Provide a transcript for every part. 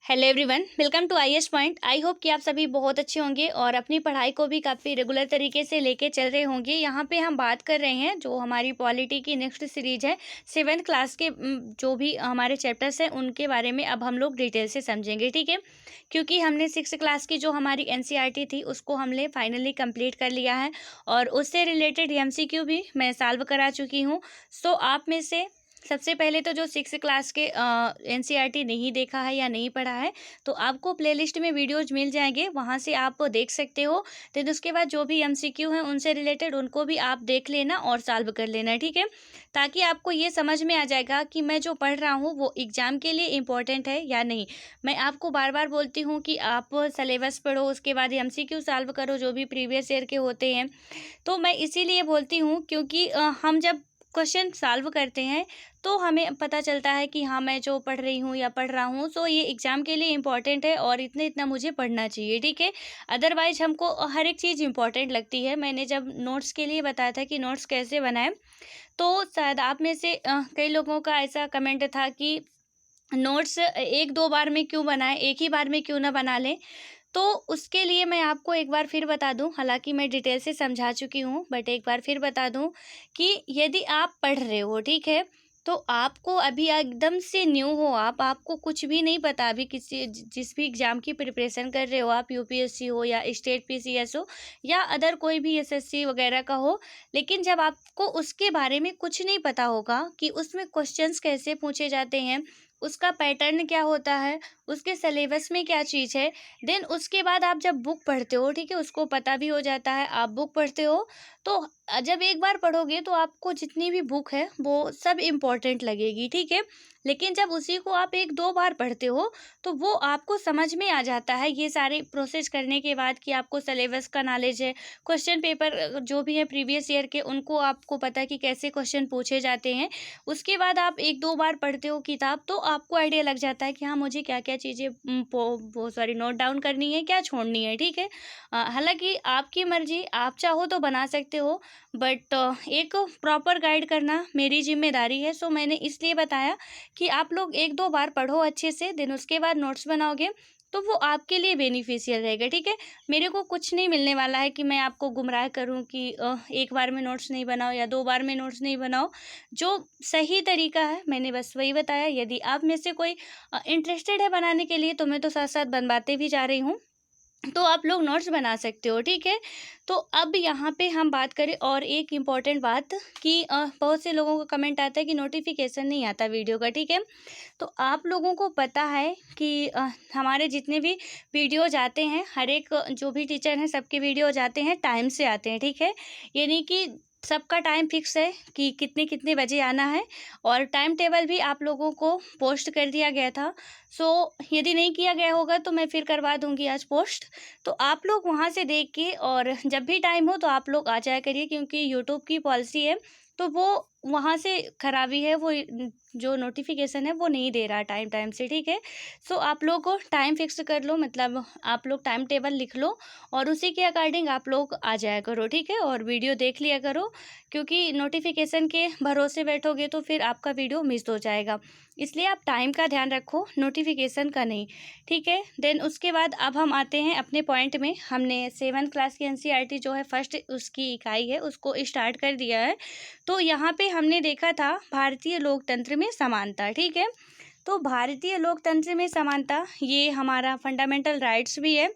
Hello everyone, welcome to IAS point. I hope कि आप सभी बहुत अच्छे होंगे और अपनी पढ़ाई को भी काफ़ी रेगुलर तरीके से लेके चल रहे होंगे। यहाँ पे हम बात कर रहे हैं जो हमारी पॉलिटी की नेक्स्ट सीरीज है, 7th क्लास के जो भी हमारे चैप्टर्स हैं उनके बारे में अब हम लोग डिटेल से समझेंगे, ठीक है। क्योंकि हमने 6th क्लास की जो हमारी एनसीईआरटी थी उसको हमने फाइनली कंप्लीट कर लिया है और उससे रिलेटेड एमसीक्यू भी मैं सॉल्व करा चुकी हूँ। सो आप में से सबसे पहले तो जो 6th क्लास के एनसीईआरटी नहीं देखा है या नहीं पढ़ा है, तो आपको प्लेलिस्ट में वीडियोज मिल जाएंगे, वहाँ से आप देख सकते हो। देन उसके बाद जो भी एमसीक्यू हैं उनसे रिलेटेड उनको भी आप देख लेना और सॉल्व कर लेना, ठीक है। ताकि आपको ये समझ में आ जाएगा कि मैं जो पढ़ रहा हूँ वो एग्ज़ाम के लिए इम्पोर्टेंट है या नहीं। मैं आपको बार बार बोलती हूँ कि आप सिलेबस पढ़ो, उसके बाद एमसीक्यू सॉल्व करो जो भी प्रीवियस ईयर के होते हैं। तो मैं इसीलिए बोलती हूँ क्योंकि हम जब क्वेश्चन सॉल्व करते हैं तो हमें पता चलता है कि हाँ, मैं जो पढ़ रही हूँ या पढ़ रहा हूँ सो ये एग्ज़ाम के लिए इम्पॉर्टेंट है और इतना इतना मुझे पढ़ना चाहिए, ठीक है। अदरवाइज हमको हर एक चीज़ इम्पॉर्टेंट लगती है। मैंने जब नोट्स के लिए बताया था कि नोट्स कैसे बनाएं, तो शायद आप में से कई लोगों का ऐसा कमेंट था कि नोट्स एक दो बार में क्यों बनाएं, एक ही बार में क्यों ना बना लें। तो उसके लिए मैं आपको एक बार फिर बता दूं, हालांकि मैं डिटेल से समझा चुकी हूं, बट एक बार फिर बता दूं कि यदि आप पढ़ रहे हो, ठीक है, तो आपको अभी एकदम से न्यू हो, आपको कुछ भी नहीं पता, अभी किसी जिस भी एग्ज़ाम की प्रिपरेशन कर रहे हो, आप यूपीएससी हो या स्टेट पीसीएस हो या अदर कोई भी एसएससी वगैरह का हो, लेकिन जब आपको उसके बारे में कुछ नहीं पता होगा कि उसमें क्वेश्चंस कैसे पूछे जाते हैं, उसका पैटर्न क्या होता है, उसके सिलेबस में क्या चीज़ है, देन उसके बाद आप जब बुक पढ़ते हो, ठीक है, उसको पता भी हो जाता है, आप बुक पढ़ते हो तो जब एक बार पढ़ोगे तो आपको जितनी भी बुक है वो सब इम्पोर्टेंट लगेगी, ठीक है। लेकिन जब उसी को आप एक दो बार पढ़ते हो तो वो आपको समझ में आ जाता है, ये सारे प्रोसेस करने के बाद कि आपको सिलेबस का नॉलेज है, क्वेश्चन पेपर जो भी है प्रीवियस ईयर के उनको आपको पता है कि कैसे क्वेश्चन पूछे जाते हैं। उसके बाद आप एक दो बार पढ़ते हो किताब तो आपको आइडिया लग जाता है कि हाँ, मुझे क्या क्या चीज़ें वो सॉरी नोट डाउन करनी है, क्या छोड़नी है, ठीक है। हालांकि आपकी मर्जी, आप चाहो तो बना सकते हो, बट एक प्रॉपर गाइड करना मेरी जिम्मेदारी है। सो मैंने इसलिए बताया कि आप लोग एक दो बार पढ़ो अच्छे से, देन उसके बाद नोट्स बनाओगे तो वो आपके लिए बेनिफिशियल रहेगा, ठीक है। मेरे को कुछ नहीं मिलने वाला है कि मैं आपको गुमराह करूं कि एक बार में नोट्स नहीं बनाओ या दो बार में नोट्स नहीं बनाओ। जो सही तरीका है मैंने बस वही बताया। यदि आप में से कोई इंटरेस्टेड है बनाने के लिए तो मैं तो साथ साथ बनवाते भी जा रही हूँ, तो आप लोग नोट्स बना सकते हो, ठीक है। तो अब यहाँ पे हम बात करें और एक इम्पॉर्टेंट बात कि बहुत से लोगों का कमेंट आता है कि नोटिफिकेशन नहीं आता वीडियो का, ठीक है। तो आप लोगों को पता है कि हमारे जितने भी वीडियो जाते हैं, हर एक जो भी टीचर हैं सबके वीडियो जाते हैं, टाइम से आते हैं, ठीक है। यानी कि सबका टाइम फिक्स है कि कितने कितने बजे आना है और टाइम टेबल भी आप लोगों को पोस्ट कर दिया गया था। सो यदि नहीं किया गया होगा तो मैं फिर करवा दूंगी आज पोस्ट। तो आप लोग वहाँ से देख के और जब भी टाइम हो तो आप लोग आ जाया करिए, क्योंकि यूट्यूब की पॉलिसी है तो वो वहाँ से खराबी है, वो जो नोटिफिकेशन है वो नहीं दे रहा टाइम टाइम से, ठीक है। सो आप लोग को टाइम फिक्स कर लो, मतलब आप लोग टाइम टेबल लिख लो और उसी के अकॉर्डिंग आप लोग आ जाया करो, ठीक है, और वीडियो देख लिया करो। क्योंकि नोटिफिकेशन के भरोसे बैठोगे तो फिर आपका वीडियो मिस हो जाएगा, इसलिए आप टाइम का ध्यान रखो, नोटिफिकेशन का नहीं, ठीक है। देन उसके बाद अब हम आते हैं अपने पॉइंट में। हमने 7th क्लास की एनसीईआरटी जो है फर्स्ट उसकी इकाई है उसको स्टार्ट कर दिया है। तो यहाँ पे हमने देखा था भारतीय लोकतंत्र में समानता, ठीक है। तो भारतीय लोकतंत्र में समानता ये हमारा फंडामेंटल राइट्स भी है,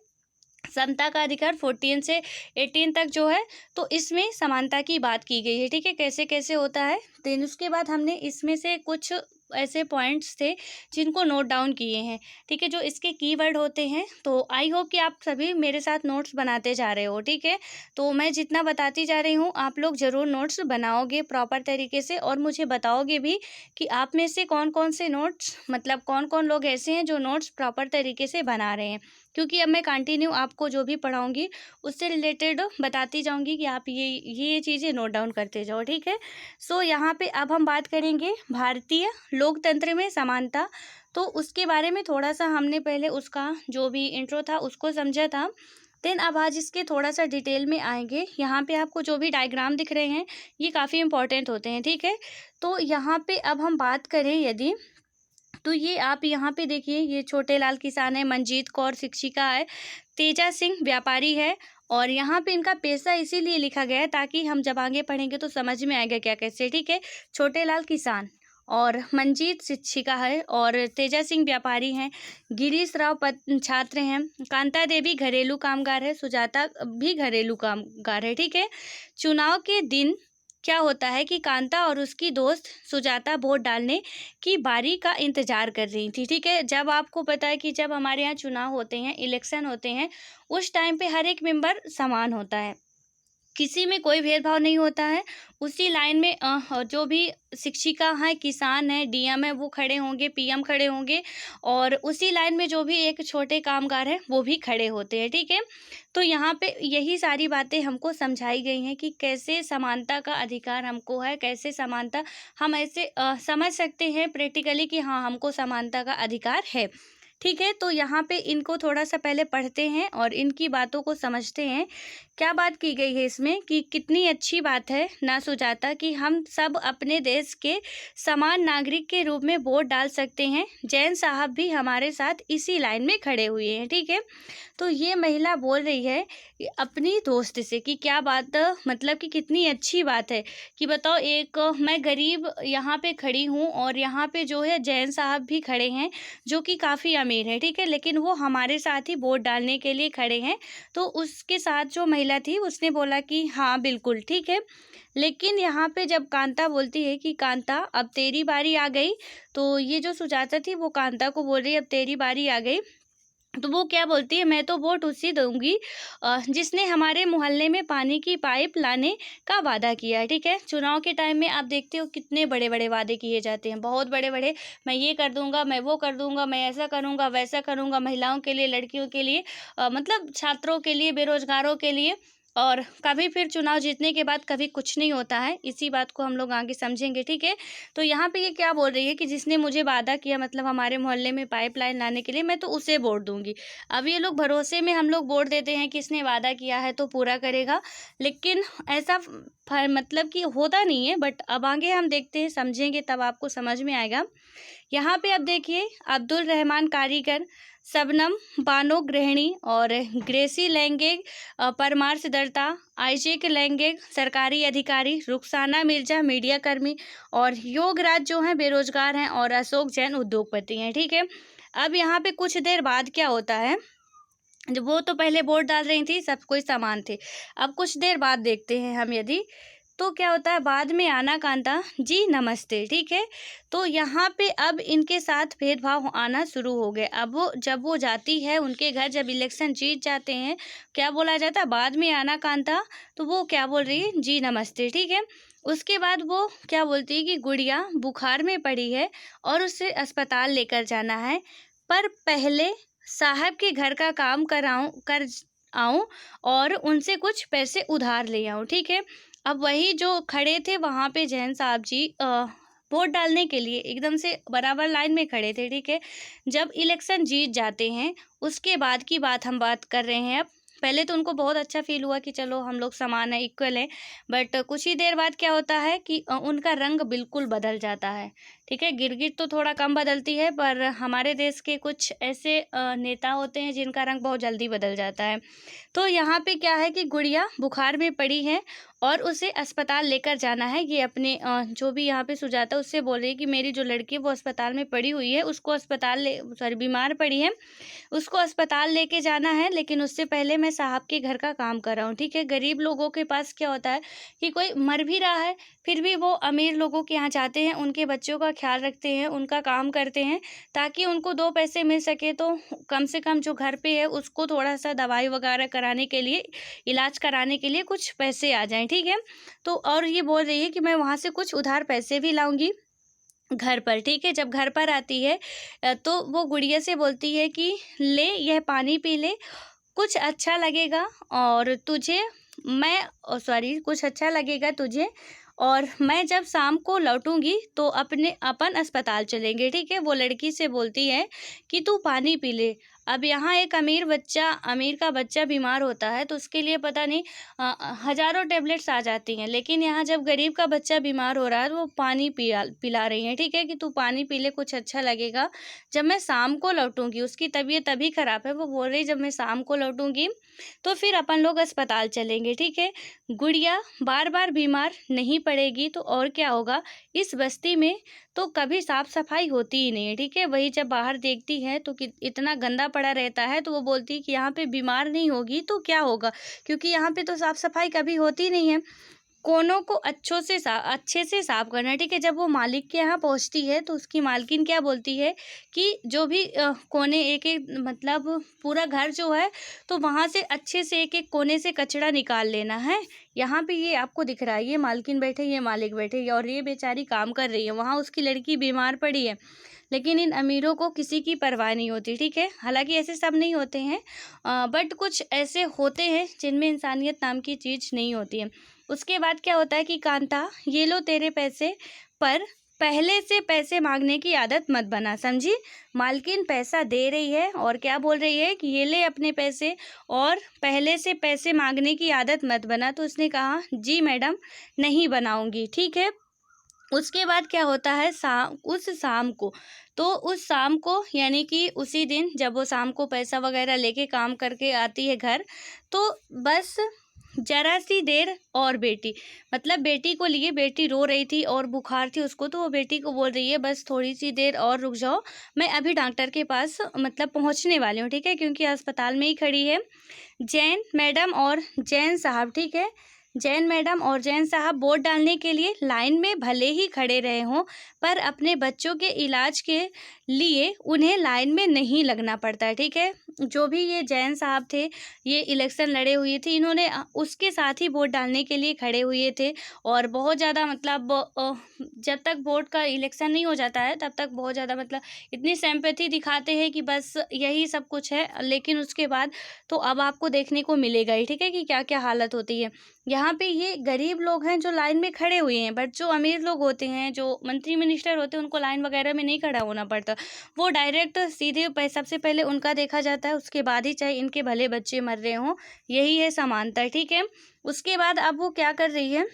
समता का अधिकार 14 से 18 तक जो है, तो इसमें समानता की बात की गई है, ठीक है, कैसे कैसे होता है। देन उसके बाद हमने इसमें से कुछ ऐसे पॉइंट्स थे जिनको नोट डाउन किए हैं, ठीक है, जो इसके कीवर्ड होते हैं। तो आई होप कि आप सभी मेरे साथ नोट्स बनाते जा रहे हो, ठीक है। तो मैं जितना बताती जा रही हूँ आप लोग ज़रूर नोट्स बनाओगे प्रॉपर तरीके से और मुझे बताओगे भी कि आप में से कौन कौन से नोट्स, मतलब कौन कौन लोग ऐसे हैं जो नोट्स प्रॉपर तरीके से बना रहे हैं। क्योंकि अब मैं कंटिन्यू आपको जो भी पढ़ाऊँगी उससे रिलेटेड बताती जाऊँगी कि आप ये चीज़ें नोट डाउन करते जाओ, ठीक है। सो यहाँ पे अब हम बात करेंगे भारतीय लोकतंत्र में समानता। तो उसके बारे में थोड़ा सा हमने पहले उसका जो भी इंट्रो था उसको समझा था। देन अब आज इसके थोड़ा सा डिटेल में आएंगे। यहाँ पे आपको जो भी डायग्राम दिख रहे हैं ये काफ़ी इंपॉर्टेंट होते हैं, ठीक है। तो यहाँ पे अब हम बात करें यदि, तो ये आप यहाँ पे देखिए, ये छोटे लाल किसान है, मंजीत कौर शिक्षिका है, तेजा सिंह व्यापारी है। और यहाँ पे इनका पेशा इसीलिए लिखा गया है ताकि हम जब आगे पढ़ेंगे तो समझ में आएगा क्या कैसे, ठीक है। छोटे लाल किसान और मंजीत शिक्षिका है और तेजा सिंह व्यापारी हैं, गिरीश राव छात्र हैं, कांता देवी घरेलू कामगार है, सुजाता भी घरेलू कामगार है, ठीक है। चुनाव के दिन क्या होता है कि कांता और उसकी दोस्त सुजाता वोट डालने की बारी का इंतजार कर रही थी, ठीक है। जब आपको पता है कि जब हमारे यहाँ चुनाव होते हैं, इलेक्शन होते हैं, उस टाइम पे हर एक मेंबर समान होता है, किसी में कोई भेदभाव नहीं होता है। उसी लाइन में जो भी शिक्षिका हैं, किसान हैं, डीएम है, वो खड़े होंगे, पीएम खड़े होंगे, और उसी लाइन में जो भी एक छोटे कामगार हैं वो भी खड़े होते हैं, ठीक है। तो यहाँ पे यही सारी बातें हमको समझाई गई हैं कि कैसे समानता का अधिकार हमको है, कैसे समानता हम ऐसे समझ सकते हैं प्रैक्टिकली कि हाँ, हमको समानता का अधिकार है, ठीक है। तो यहाँ पे इनको थोड़ा सा पहले पढ़ते हैं और इनकी बातों को समझते हैं। क्या बात की गई है इसमें कि कितनी अच्छी बात है ना सुजाता कि हम सब अपने देश के समान नागरिक के रूप में वोट डाल सकते हैं। जैन साहब भी हमारे साथ इसी लाइन में खड़े हुए हैं, ठीक है। तो ये महिला बोल रही है अपनी दोस्त से कि क्या बात, मतलब कि कितनी अच्छी बात है कि बताओ, एक मैं गरीब यहाँ पे खड़ी हूँ और यहाँ पे जो है जैन साहब भी खड़े हैं जो कि काफ़ी अमीर है, ठीक है, लेकिन वो हमारे साथ ही वोट डालने के लिए खड़े हैं। तो उसके साथ जो महिला थी उसने बोला कि हाँ बिल्कुल ठीक है। लेकिन यहाँ पे जब कांता बोलती है कि कांता अब तेरी बारी आ गई, तो ये जो सुजाता थी वो कांता को बोल रही है अब तेरी बारी आ गई, तो वो क्या बोलती है, मैं तो वोट उसी दूंगी जिसने हमारे मोहल्ले में पानी की पाइप लाने का वादा किया है, ठीक है। चुनाव के टाइम में आप देखते हो कितने बड़े बड़े वादे किए जाते हैं, बहुत बड़े बड़े, मैं ये कर दूंगा, मैं वो कर दूंगा, मैं ऐसा करूंगा, वैसा करूंगा, महिलाओं के लिए, लड़कियों के लिए, मतलब छात्रों के लिए, बेरोजगारों के लिए। और कभी फिर चुनाव जीतने के बाद कभी कुछ नहीं होता है, इसी बात को हम लोग आगे समझेंगे, ठीक है। तो यहाँ पे ये क्या बोल रही है कि जिसने मुझे वादा किया, मतलब हमारे मोहल्ले में पाइपलाइन लाने के लिए, मैं तो उसे वोट दूंगी। अब ये लोग भरोसे में हम लोग वोट देते हैं कि इसने वादा किया है तो पूरा करेगा, लेकिन ऐसा मतलब कि होता नहीं है। बट अब आगे हम देखते हैं, समझेंगे तब आपको समझ में आएगा। यहाँ पे अब देखिए, अब्दुल रहमान कारीगर, शबनम बानो गृहिणी और ग्रेसी लैंगेग परमार सिद्धार्था, आइजेक लैंगेग सरकारी अधिकारी, रुखसाना मिर्जा मीडिया कर्मी और योगराज जो हैं बेरोजगार हैं और अशोक जैन उद्योगपति हैं, ठीक है। अब यहाँ पे कुछ देर बाद क्या होता है, जब वो तो पहले वोट डाल रही थी, सब कोई समान थे। अब कुछ देर बाद देखते हैं हम यदि, तो क्या होता है, बाद में आना कांता जी नमस्ते, ठीक है। तो यहाँ पे अब इनके साथ भेदभाव आना शुरू हो गए। अब वो जब वो जाती है उनके घर, जब इलेक्शन जीत जाते हैं, क्या बोला जाता है, बाद में आना कांता, तो वो क्या बोल रही है, जी नमस्ते, ठीक है। उसके बाद वो क्या बोलती है कि गुड़िया बुखार में पड़ी है और उसे अस्पताल लेकर जाना है, पर पहले साहब के घर का काम कर आऊँ और उनसे कुछ पैसे उधार ले आऊँ, ठीक है। अब वही जो खड़े थे वहाँ पे जैन साहब जी वोट डालने के लिए एकदम से बराबर लाइन में खड़े थे, ठीक है। जब इलेक्शन जीत जाते हैं उसके बाद की बात कर रहे हैं। अब पहले तो उनको बहुत अच्छा फील हुआ कि चलो हम लोग समान है, इक्वल है, बट कुछ ही देर बाद क्या होता है कि उनका रंग बिल्कुल बदल जाता है, ठीक है। गिरगिट तो थोड़ा कम बदलती है, पर हमारे देश के कुछ ऐसे नेता होते हैं जिनका रंग बहुत जल्दी बदल जाता है। तो यहाँ पे क्या है कि गुड़िया बुखार में पड़ी है और उसे अस्पताल लेकर जाना है। ये अपने जो भी यहाँ पे सुजाता उससे बोल रही है कि मेरी जो लड़की है वो अस्पताल में पड़ी हुई है, उसको बीमार पड़ी है, उसको अस्पताल लेके जाना है, लेकिन उससे पहले मैं साहब के घर का काम कर रहा हूँ, ठीक है। गरीब लोगों के पास क्या होता है कि कोई मर भी रहा है फिर भी वो अमीर लोगों के यहाँ जाते हैं, उनके बच्चों का ख्याल रखते हैं, उनका काम करते हैं ताकि उनको दो पैसे मिल सके, तो कम से कम जो घर पे है उसको थोड़ा सा दवाई वगैरह कराने के लिए, इलाज कराने के लिए कुछ पैसे आ जाएं, ठीक है। तो और ये बोल रही है कि मैं वहाँ से कुछ उधार पैसे भी लाऊंगी घर पर, ठीक है। जब घर पर आती है तो वो गुड़िया से बोलती है कि ले यह पानी पी ले, कुछ अच्छा लगेगा और तुझे, कुछ अच्छा लगेगा तुझे और मैं जब शाम को लौटूंगी तो अपन अस्पताल चलेंगे, ठीक है। वो लड़की से बोलती है कि तू पानी पी ले। अब यहाँ एक अमीर का बच्चा बीमार होता है तो उसके लिए पता नहीं हज़ारों टैबलेट्स आ जाती हैं, लेकिन यहाँ जब गरीब का बच्चा बीमार हो रहा है तो वो पानी पिला रही हैं, ठीक है, कि तू पानी पी ले, कुछ अच्छा लगेगा। जब मैं शाम को लौटूंगी, उसकी तबीयत तभी ख़राब है, वो बोल रही जब मैं शाम को लौटूंगी तो फिर अपन लोग अस्पताल चलेंगे, ठीक है। गुड़िया बार बार बीमार नहीं पड़ेगी तो और क्या होगा। इस बस्ती में तो कभी साफ सफाई होती ही नहीं है, ठीक है। वही जब बाहर देखती है तो इतना गंदा पड़ा रहता है, तो वो बोलती है कि यहाँ पे बीमार नहीं होगी तो क्या होगा, क्योंकि यहाँ पे तो साफ सफाई कभी होती नहीं है। कोनों को अच्छे से साफ करना है, ठीक है। जब वो मालिक के यहाँ पहुँचती है तो उसकी मालकिन क्या बोलती है कि जो भी कोने एक एक मतलब पूरा घर जो है तो वहाँ से अच्छे से एक एक कोने से कचरा निकाल लेना है। यहाँ पे ये आपको दिख रहा है, ये मालकिन बैठे, ये मालिक बैठे और ये बेचारी काम कर रही है। वहाँ उसकी लड़की बीमार पड़ी है, लेकिन इन अमीरों को किसी की परवाह नहीं होती, ठीक है। हालांकि ऐसे सब नहीं होते हैं, बट कुछ ऐसे होते हैं जिनमें इंसानियत नाम की चीज़ नहीं होती है। उसके बाद क्या होता है कि कांता ये लो तेरे पैसे, पर पहले से पैसे मांगने की आदत मत बना, समझी। मालकिन पैसा दे रही है और क्या बोल रही है कि ये ले अपने पैसे और पहले से पैसे मांगने की आदत मत बना। तो उसने कहा जी मैडम नहीं बनाऊंगी, ठीक है। उसके बाद क्या होता है, उस शाम को यानी कि उसी दिन जब वो शाम को पैसा वगैरह लेके काम करके आती है घर, तो बस जरा सी देर और बेटी को लिए, बेटी रो रही थी और बुखार थी उसको, तो वो बेटी को बोल रही है बस थोड़ी सी देर और रुक जाओ, मैं अभी डॉक्टर के पास पहुंचने वाली हूँ, ठीक है, क्योंकि अस्पताल में ही खड़ी है जैन मैडम और जैन साहब, ठीक है। जैन मैडम और जैन साहब वोट डालने के लिए लाइन में भले ही खड़े रहे हों, पर अपने बच्चों के इलाज के लिए उन्हें लाइन में नहीं लगना पड़ता है, ठीक है। जो भी ये जैन साहब थे, ये इलेक्शन लड़े हुए थे, इन्होंने उसके साथ ही वोट डालने के लिए खड़े हुए थे और बहुत ज़्यादा जब तक वोट का इलेक्शन नहीं हो जाता है तब तक बहुत ज़्यादा इतनी सिंपैथी दिखाते हैं कि बस यही सब कुछ है, लेकिन उसके बाद तो अब आपको देखने को मिलेगा ही, ठीक है, कि क्या क्या हालत होती है। यहाँ पे ये गरीब लोग हैं जो लाइन में खड़े हुए हैं, बट जो अमीर लोग होते हैं, जो मंत्री मिनिस्टर होते हैं, उनको लाइन वगैरह में नहीं खड़ा होना पड़ता। वो डायरेक्ट सीधे सबसे पहले उनका देखा जाता है, उसके बाद ही चाहे इनके भले बच्चे मर रहे हों। यही है समानता, ठीक है। उसके बाद अब वो क्या कर रही है,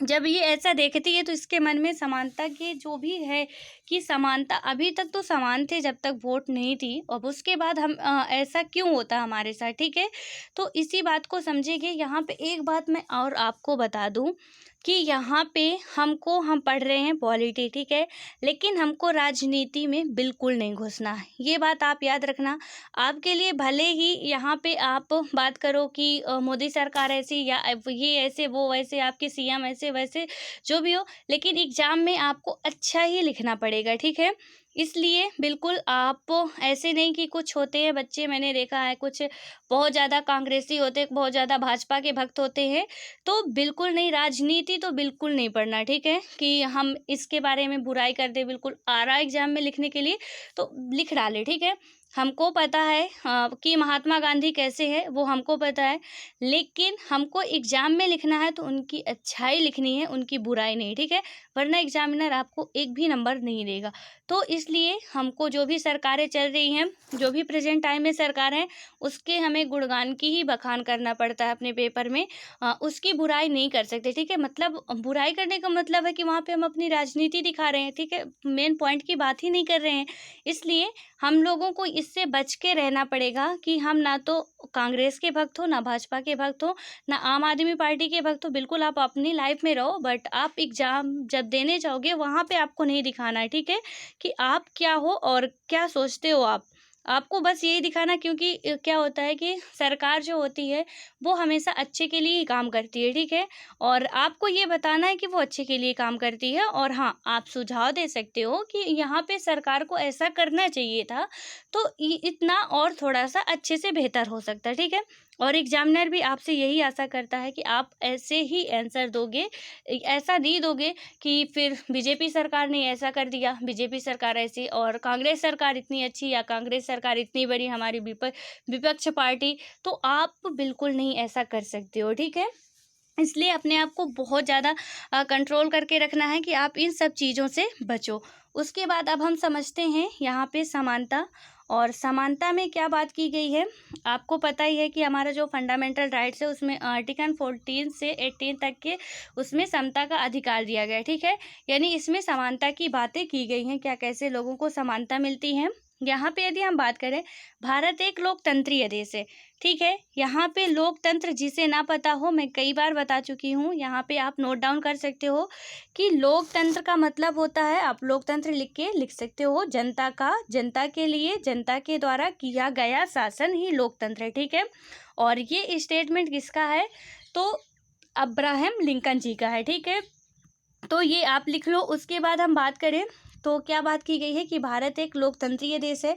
जब ये ऐसा देखती है तो इसके मन में समानता की जो भी है कि समानता, अभी तक तो समान थे जब तक वोट नहीं थी, अब उसके बाद हम ऐसा क्यों होता हमारे साथ, ठीक है। तो इसी बात को समझेंगे। यहाँ पे एक बात मैं और आपको बता दूं कि यहाँ पे हम पढ़ रहे हैं पॉलिटी, ठीक है, लेकिन हमको राजनीति में बिल्कुल नहीं घुसना है। ये बात आप याद रखना। आपके लिए भले ही यहाँ पे आप बात करो कि मोदी सरकार ऐसी या ये ऐसे वो वैसे, आपके सीएम ऐसे वैसे, जो भी हो, लेकिन एग्ज़ाम में आपको अच्छा ही लिखना पड़ेगा, ठीक है। इसलिए बिल्कुल आप ऐसे नहीं कि कुछ होते हैं बच्चे, मैंने देखा है कुछ बहुत ज़्यादा कांग्रेसी होते हैं, बहुत ज़्यादा भाजपा के भक्त होते हैं, तो बिल्कुल नहीं, राजनीति तो बिल्कुल नहीं पढ़ना, ठीक है, कि हम इसके बारे में बुराई कर दे। बिल्कुल आ रहा है एग्जाम में लिखने के लिए तो लिख डाले, ठीक है। हमको पता है कि महात्मा गांधी कैसे है, वो हमको पता है, लेकिन हमको एग्जाम में लिखना है तो उनकी अच्छाई लिखनी है, उनकी बुराई नहीं, ठीक है, वरना एग्जामिनर आपको एक भी नंबर नहीं देगा। तो इसलिए हमको जो भी सरकारें चल रही हैं, जो भी प्रेजेंट टाइम में सरकार है, उसके हमें गुणगान की ही बखान करना पड़ता है अपने पेपर में, उसकी बुराई नहीं कर सकते, ठीक है। बुराई करने का मतलब है कि वहाँ पे हम अपनी राजनीति दिखा रहे हैं, ठीक है, मेन पॉइंट की बात ही नहीं कर रहे हैं। इसलिए हम लोगों को इससे बच के रहना पड़ेगा कि हम ना तो कांग्रेस के भक्त हो, ना भाजपा के भक्त हो, ना आम आदमी पार्टी के भक्त हो। बिल्कुल आप अपनी लाइफ में रहो, बट आप एग्जाम जब देने जाओगे वहाँ पे आपको नहीं दिखाना है, ठीक है, कि आप क्या हो और क्या सोचते हो। आपको बस यही दिखाना, क्योंकि क्या होता है कि सरकार जो होती है वो हमेशा अच्छे के लिए ही काम करती है, ठीक है, और आपको ये बताना है कि वो अच्छे के लिए काम करती है। और हाँ, आप सुझाव दे सकते हो कि यहाँ पे सरकार को ऐसा करना चाहिए था, तो इतना और थोड़ा सा अच्छे से बेहतर हो सकता है, ठीक है। और एग्जामिनर भी आपसे यही आशा करता है कि आप ऐसे ही आंसर दोगे, ऐसा नहीं दोगे कि फिर बीजेपी सरकार ने ऐसा कर दिया, बीजेपी सरकार ऐसी और कांग्रेस सरकार इतनी अच्छी या कांग्रेस सरकार इतनी बड़ी, हमारी विपक्ष पार्टी, तो आप बिल्कुल नहीं ऐसा कर सकते हो, ठीक है। इसलिए अपने आप को बहुत ज़्यादा कंट्रोल करके रखना है कि आप इन सब चीज़ों से बचो। उसके बाद अब हम समझते हैं यहाँ पे समानता। और समानता में क्या बात की गई है, आपको पता ही है कि हमारा जो फंडामेंटल राइट्स है उसमें आर्टिकल 14 से 18 तक के उसमें समता का अधिकार दिया गया है, ठीक है। यानी इसमें समानता की बातें की गई हैं, क्या कैसे लोगों को समानता मिलती है। यहाँ पे यदि हम बात करें, भारत एक लोकतंत्रीय देश है, ठीक है। यहाँ पे लोकतंत्र जिसे ना पता हो, मैं कई बार बता चुकी हूँ, यहाँ पे आप नोट डाउन कर सकते हो कि लोकतंत्र का मतलब होता है, आप लोकतंत्र लिख सकते हो, जनता का, जनता के लिए, जनता के द्वारा किया गया शासन ही लोकतंत्र है, ठीक है। और ये स्टेटमेंट किसका है, तो अब्राहम लिंकन जी का है, ठीक है। तो ये आप लिख लो। उसके बाद हम बात करें तो क्या बात की गई है कि भारत एक लोकतंत्रीय देश है।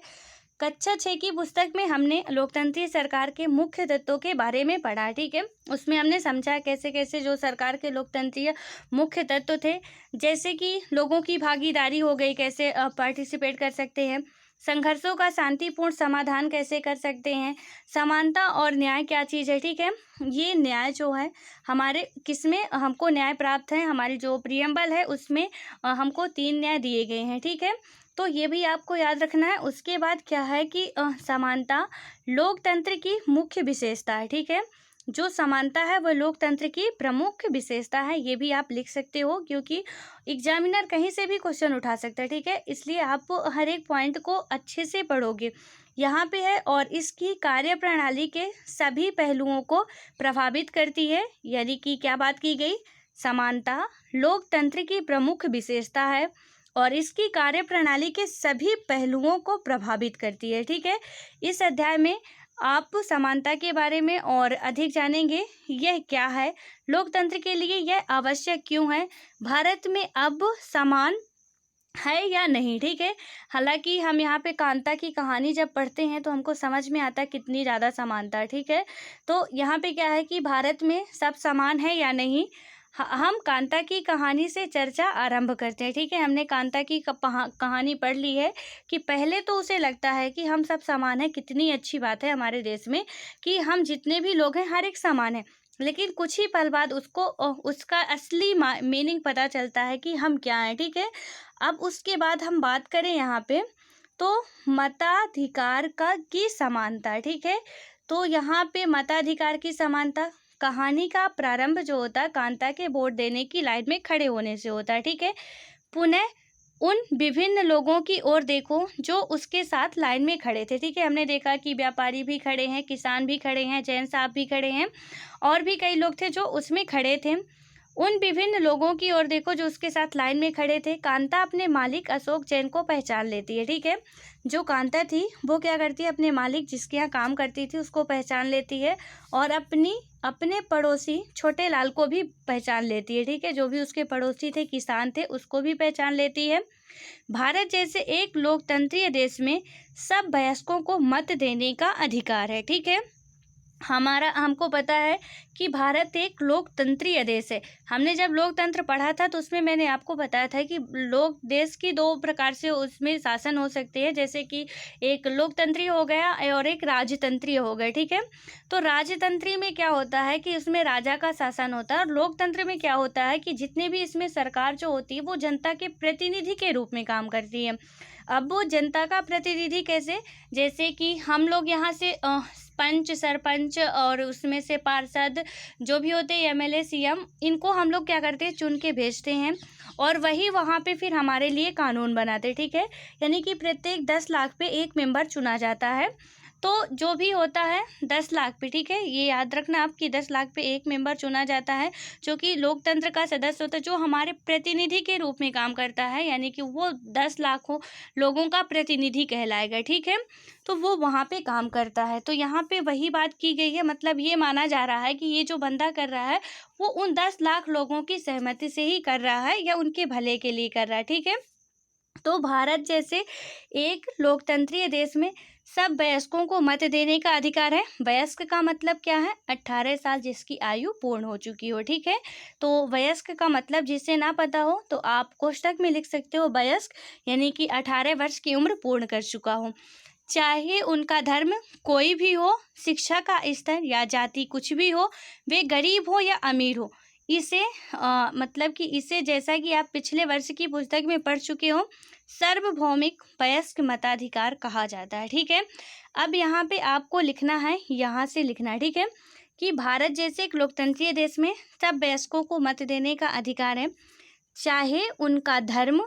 कक्षा 6 की पुस्तक में हमने लोकतंत्रीय सरकार के मुख्य तत्वों के बारे में पढ़ा, ठीक है। उसमें हमने समझा कैसे कैसे जो सरकार के लोकतंत्रीय मुख्य तत्व थे, जैसे कि लोगों की भागीदारी हो गई, कैसे पार्टिसिपेट कर सकते हैं, संघर्षों का शांतिपूर्ण समाधान कैसे कर सकते हैं, समानता और न्याय क्या चीज़ है, ठीक है। ये न्याय जो है हमारे किसमें हमको न्याय प्राप्त है, हमारी जो प्रियम्बल है उसमें हमको 3 न्याय दिए गए हैं, ठीक है। तो ये भी आपको याद रखना है। उसके बाद क्या है कि समानता लोकतंत्र की मुख्य विशेषता है, ठीक है। जो समानता है वह लोकतंत्र की प्रमुख विशेषता है, ये भी आप लिख सकते हो, क्योंकि एग्जामिनर कहीं से भी क्वेश्चन उठा सकता है, ठीक है। इसलिए आप हर एक पॉइंट को अच्छे से पढ़ोगे। यहाँ पे है, और इसकी कार्यप्रणाली के सभी पहलुओं को प्रभावित करती है। यानी कि क्या बात की गई, समानता लोकतंत्र की प्रमुख विशेषता है और इसकी कार्यप्रणाली के सभी पहलुओं को प्रभावित करती है, ठीक है। इस अध्याय में आप समानता के बारे में और अधिक जानेंगे, यह क्या है, लोकतंत्र के लिए यह आवश्यक क्यों है, भारत में अब समान है या नहीं, ठीक है। हालांकि हम यहाँ पे कांता की कहानी जब पढ़ते हैं तो हमको समझ में आता है कितनी ज़्यादा समानता है, ठीक है। तो यहाँ पे क्या है कि भारत में सब समान है या नहीं, हम कांता की कहानी से चर्चा आरंभ करते हैं, ठीक है। हमने कांता की कहानी पढ़ ली है कि पहले तो उसे लगता है कि हम सब समान हैं, कितनी अच्छी बात है हमारे देश में कि हम जितने भी लोग हैं हर एक समान है। लेकिन कुछ ही पल बाद उसको उसका असली मीनिंग पता चलता है कि हम क्या हैं, ठीक है। अब उसके बाद हम बात करें यहाँ पे तो मताधिकार का की समानता, ठीक है। तो यहाँ पे मताधिकार की समानता, कहानी का प्रारंभ जो होता है कांता के वोट देने की लाइन में खड़े होने से होता है, ठीक है। पुनः उन विभिन्न लोगों की ओर देखो जो उसके साथ लाइन में खड़े थे, ठीक है। हमने देखा कि व्यापारी भी खड़े हैं, किसान भी खड़े हैं, जैन साहब भी खड़े हैं, और भी कई लोग थे जो उसमें खड़े थे। उन विभिन्न लोगों की ओर देखो जो उसके साथ लाइन में खड़े थे। कांता अपने मालिक अशोक जैन को पहचान लेती है, ठीक है। जो कांता थी वो क्या करती है, अपने मालिक जिसके यहाँ काम करती थी उसको पहचान लेती है, और अपने पड़ोसी छोटे लाल को भी पहचान लेती है, ठीक है। जो भी उसके पड़ोसी थे, किसान थे, उसको भी पहचान लेती है। भारत जैसे एक लोकतंत्रीय देश में सब वयस्कों को मत देने का अधिकार है, ठीक है। हमको पता है कि भारत एक लोकतंत्रीय देश है। हमने जब लोकतंत्र पढ़ा था तो उसमें मैंने आपको बताया था कि लोक देश की 2 प्रकार से उसमें शासन हो सकते हैं, जैसे कि एक लोकतंत्रीय हो गया और एक राजतंत्रीय हो गया, ठीक है। तो राजतंत्रीय में क्या होता है कि उसमें राजा का शासन होता है, और लोकतंत्र में क्या होता है कि जितने भी इसमें सरकार जो होती है वो जनता के प्रतिनिधि के रूप में काम करती है। अब वो जनता का प्रतिनिधि कैसे, जैसे कि हम लोग यहाँ से पंच, सरपंच और उसमें से पार्षद जो भी होते हैं, एमएलए, सीएम, इनको हम लोग क्या करते हैं, चुन के भेजते हैं, और वही वहाँ पे फिर हमारे लिए कानून बनाते, ठीक है। यानी कि प्रत्येक 10 लाख पे एक मेंबर चुना जाता है। तो जो भी होता है 10 लाख पे, ठीक है, ये याद रखना आप कि 10 लाख पे एक मेंबर चुना जाता है, जो कि लोकतंत्र का सदस्य होता है, जो हमारे प्रतिनिधि के रूप में काम करता है। यानी कि वो 10 लाखों लोगों का प्रतिनिधि कहलाएगा, ठीक है। तो वो वहाँ पे काम करता है। तो यहाँ पे वही बात की गई है, मतलब ये माना जा रहा है कि ये जो बंदा कर रहा है वो उन 10 लाख लोगों की सहमति से ही कर रहा है या उनके भले के लिए कर रहा है, ठीक है। तो भारत जैसे एक लोकतंत्रीय देश में सब वयस्कों को मत देने का अधिकार है। वयस्क का मतलब क्या है, 18 साल जिसकी आयु पूर्ण हो चुकी हो, ठीक है। तो वयस्क का मतलब जिसे ना पता हो तो आप कोष्टक में लिख सकते हो वयस्क, यानी कि 18 वर्ष की उम्र पूर्ण कर चुका हो। चाहे उनका धर्म कोई भी हो, शिक्षा का स्तर या जाति कुछ भी हो, वे गरीब हो या अमीर हो। इसे मतलब कि इसे, जैसा कि आप पिछले वर्ष की पुस्तक में पढ़ चुके हो, सार्वभौमिक वयस्क मताधिकार कहा जाता है। ठीक है, अब यहाँ पे आपको लिखना है, यहाँ से लिखना है, ठीक है, कि भारत जैसे एक लोकतंत्रीय देश में सब वयस्कों को मत देने का अधिकार है, चाहे उनका धर्म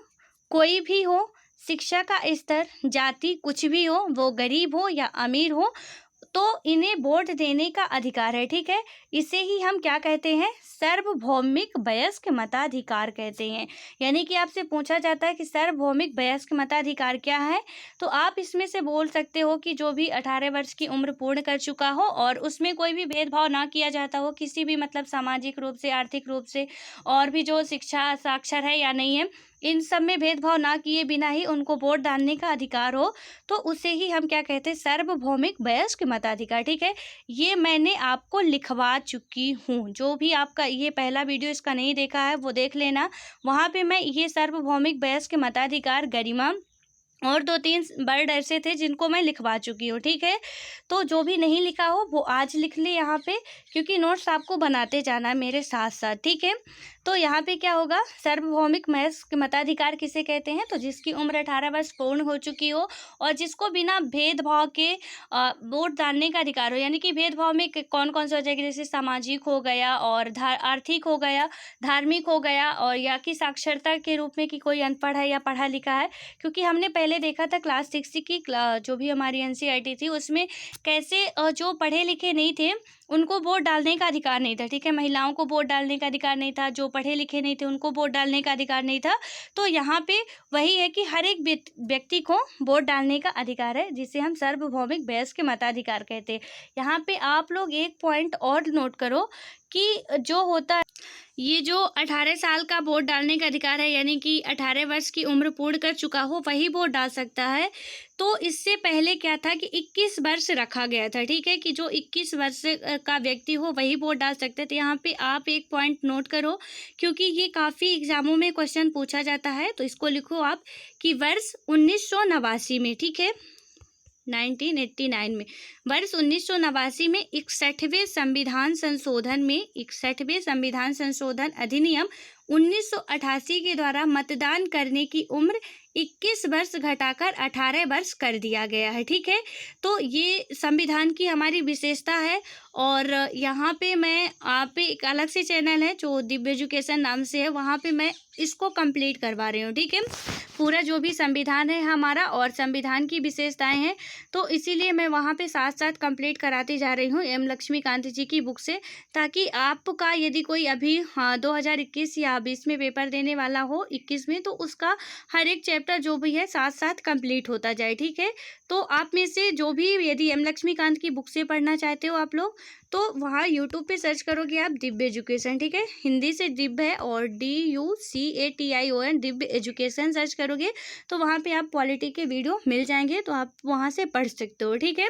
कोई भी हो, शिक्षा का स्तर जाति कुछ भी हो, वो गरीब हो या अमीर हो, तो इन्हें वोट देने का अधिकार है। ठीक है, इसे ही हम क्या कहते हैं, सार्वभौमिक वयस्क मताधिकार कहते हैं। यानी कि आपसे पूछा जाता है कि सार्वभौमिक वयस्क मताधिकार क्या है, तो आप इसमें से बोल सकते हो कि जो भी 18 वर्ष की उम्र पूर्ण कर चुका हो और उसमें कोई भी भेदभाव ना किया जाता हो किसी भी मतलब सामाजिक रूप से, आर्थिक रूप से, और भी जो शिक्षा साक्षर है या नहीं है, इन सब में भेदभाव ना किए बिना ही उनको वोट डालने का अधिकार हो, तो उसे ही हम क्या कहते हैं, सार्वभौमिक वयस्क मताधिकार। ठीक है, ये मैंने आपको लिखवा चुकी हूँ। जो भी आपका ये पहला वीडियो इसका नहीं देखा है वो देख लेना, वहाँ पे मैं ये सार्वभौमिक वयस्क मताधिकार, गरिमा और 2-3 वर्ड ऐसे थे जिनको मैं लिखवा चुकी हूँ। ठीक है, तो जो भी नहीं लिखा हो वो आज लिख ले यहाँ पे, क्योंकि नोट्स आपको बनाते जाना है मेरे साथ साथ। ठीक है, तो यहाँ पे क्या होगा, सार्वभौमिक वयस्क मताधिकार किसे कहते हैं, तो जिसकी उम्र 18 वर्ष पूर्ण हो चुकी हो और जिसको बिना भेदभाव के वोट डालने का अधिकार हो। यानी कि भेदभाव में कौन कौन से हो जाएगी, जैसे सामाजिक हो गया और आर्थिक हो गया, धार्मिक हो गया, और या कि साक्षरता के रूप में कि कोई अनपढ़ है या पढ़ा लिखा है। क्योंकि हमने पहले देखा था क्लास 6 की जो भी हमारी एनसीईआरटी थी उसमें कैसे जो पढ़े लिखे नहीं थे उनको वोट डालने का अधिकार नहीं था। ठीक है, महिलाओं को वोट डालने का अधिकार नहीं था, जो पढ़े लिखे नहीं थे उनको वोट डालने का अधिकार नहीं था। तो यहाँ पे वही है कि हर एक व्यक्ति को वोट डालने का अधिकार है, जिसे हम सार्वभौमिक वयस्क मताधिकार कहते हैं। यहाँ पे आप लोग एक पॉइंट और नोट करो कि जो होता है, ये जो 18 साल का वोट डालने का अधिकार है, यानी कि 18 वर्ष की उम्र पूर्ण कर चुका हो वही वोट डाल सकता है। तो इससे पहले क्या था कि 21 वर्ष रखा गया था। ठीक है, कि जो 21 वर्ष का व्यक्ति हो वही वोट डाल सकते थे। यहाँ पे आप एक पॉइंट नोट करो, क्योंकि ये काफ़ी एग्जामों में क्वेश्चन पूछा जाता है, तो इसको लिखो आप कि वर्ष 1989 में, ठीक है, 1989 में, वर्ष 1989 में 61वें संविधान संशोधन अधिनियम 1988 के द्वारा मतदान करने की उम्र 21 वर्ष घटाकर 18 वर्ष कर दिया गया है। ठीक है, तो ये संविधान की हमारी विशेषता है। और यहाँ पे मैं आप पे एक अलग से चैनल है जो दिव्य एजुकेशन नाम से है, वहाँ पे मैं इसको कंप्लीट करवा रही हूँ। ठीक है, पूरा जो भी संविधान है हमारा और संविधान की विशेषताएं हैं, तो इसीलिए मैं वहाँ पे साथ साथ कंप्लीट कराती जा रही हूँ एम लक्ष्मीकांत जी की बुक से, ताकि आपका यदि कोई अभी 2021 या 20 में पेपर देने वाला हो, 21 में, तो उसका हर एक चैप्टर जो भी है साथ साथ कंप्लीट होता जाए। ठीक है, तो आप में से जो भी यदि एम लक्ष्मीकांत की बुक से पढ़ना चाहते हो आप लोग, तो वहाँ यूट्यूब पे सर्च करोगे आप दिव्य एजुकेशन। ठीक है, हिंदी से दिव्य है और DUCATION दिव्य एजुकेशन सर्च करोगे तो वहाँ पे आप पॉलिटी के वीडियो मिल जाएंगे, तो आप वहाँ से पढ़ सकते हो। ठीक है,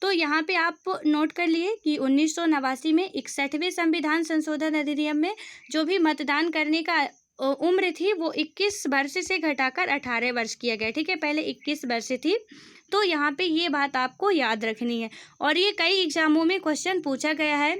तो यहाँ पे आप नोट कर लिए कि 1989 में 61वें संविधान संशोधन अधिनियम में जो भी मतदान करने का उम्र थी वो 21 वर्ष से घटाकर 18 वर्ष किया गया। ठीक है, पहले 21 वर्ष थी, तो यहाँ पे ये बात आपको याद रखनी है। और ये कई एग्जामों में क्वेश्चन पूछा गया है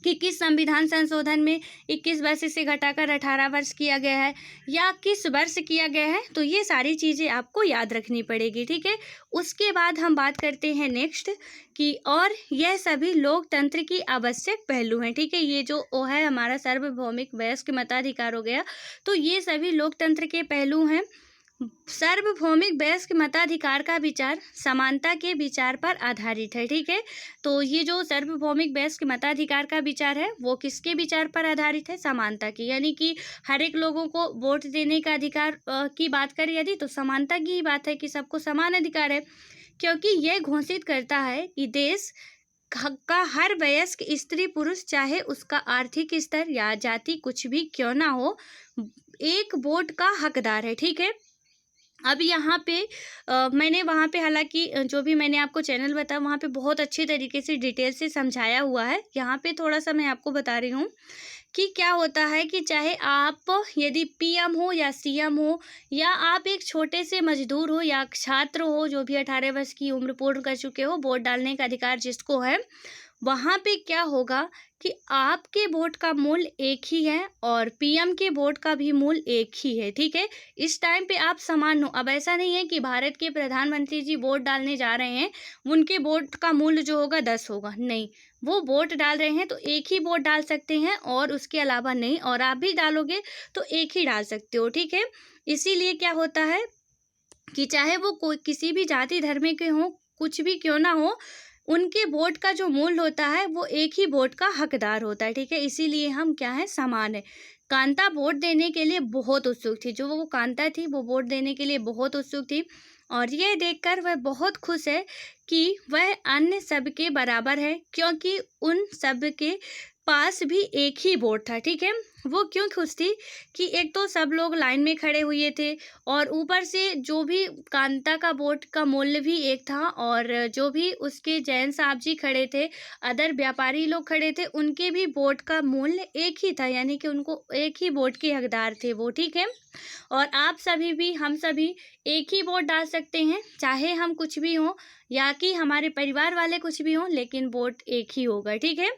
कि किस संविधान संशोधन में 21 वर्ष से घटाकर 18 वर्ष किया गया है या किस वर्ष किया गया है, तो ये सारी चीज़ें आपको याद रखनी पड़ेगी। ठीक है, उसके बाद हम बात करते हैं नेक्स्ट कि और यह सभी लोकतंत्र की आवश्यक पहलू हैं। ठीक है, ये जो वो है हमारा सार्वभौमिक वयस्क मताधिकार हो गया, तो ये सभी लोकतंत्र के पहलू हैं। सार्वभौमिक वयस्क मताधिकार का विचार समानता के विचार पर आधारित है। ठीक है, तो ये जो सार्वभौमिक वयस्क मताधिकार का विचार है वो किसके विचार पर आधारित है, समानता की। यानी कि हर एक लोगों को वोट देने का अधिकार की बात करें यदि, तो समानता की ही बात है कि सबको समान अधिकार है, क्योंकि यह घोषित करता है कि देश का हर वयस्क स्त्री पुरुष, चाहे उसका आर्थिक स्तर या जाति कुछ भी क्यों ना हो, एक वोट का हकदार है। ठीक है, अब यहाँ पे मैंने वहाँ पे हालांकि जो भी मैंने आपको चैनल बताया वहाँ पे बहुत अच्छे तरीके से डिटेल से समझाया हुआ है। यहाँ पे थोड़ा सा मैं आपको बता रही हूँ कि क्या होता है कि चाहे आप यदि पीएम हो या सीएम हो, या आप एक छोटे से मजदूर हो या छात्र हो, जो भी 18 वर्ष की उम्र पूर्ण कर चुके हो, वोट डालने का अधिकार जिसको है, वहाँ पे क्या होगा कि आपके वोट का मूल्य एक ही है और पीएम के वोट का भी मूल्य एक ही है, ठीक है। इस टाइम पे आप समान हो। अब ऐसा नहीं है कि भारत के प्रधानमंत्री जी वोट डालने जा रहे हैं, उनके वोट का मूल्य जो होगा 10 होगा, नहीं। वो वोट डाल रहे हैं तो एक ही वोट डाल सकते हैं और उसके अलावा नहीं, और आप भी डालोगे तो एक ही डाल सकते हो, ठीक है। इसीलिए क्या होता है कि चाहे वो कोई किसी भी जाति धर्म के हों, कुछ भी क्यों ना हो, उनके वोट का जो मूल्य होता है वो एक ही वोट का हकदार होता है, ठीक है। इसीलिए हम क्या है, समान है। कांता वोट देने के लिए बहुत उत्सुक थी, जो वो कांता थी वो वोट देने के लिए बहुत उत्सुक थी, और ये देखकर वह बहुत खुश है कि वह अन्य सबके बराबर है, क्योंकि उन सब के पास भी एक ही वोट था, ठीक है। वो क्यों खुश थी कि एक तो सब लोग लाइन में खड़े हुए थे, और ऊपर से जो भी कांता का वोट का मूल्य भी एक था, और जो भी उसके जैन साहब जी खड़े थे, अदर व्यापारी लोग खड़े थे, उनके भी वोट का मूल्य एक ही था, यानी कि उनको एक ही वोट के हकदार थे वो, ठीक है। और आप सभी भी, हम सभी एक ही वोट डाल सकते हैं, चाहे हम कुछ भी हों या कि हमारे परिवार वाले कुछ भी हों, लेकिन वोट एक ही होगा, ठीक है।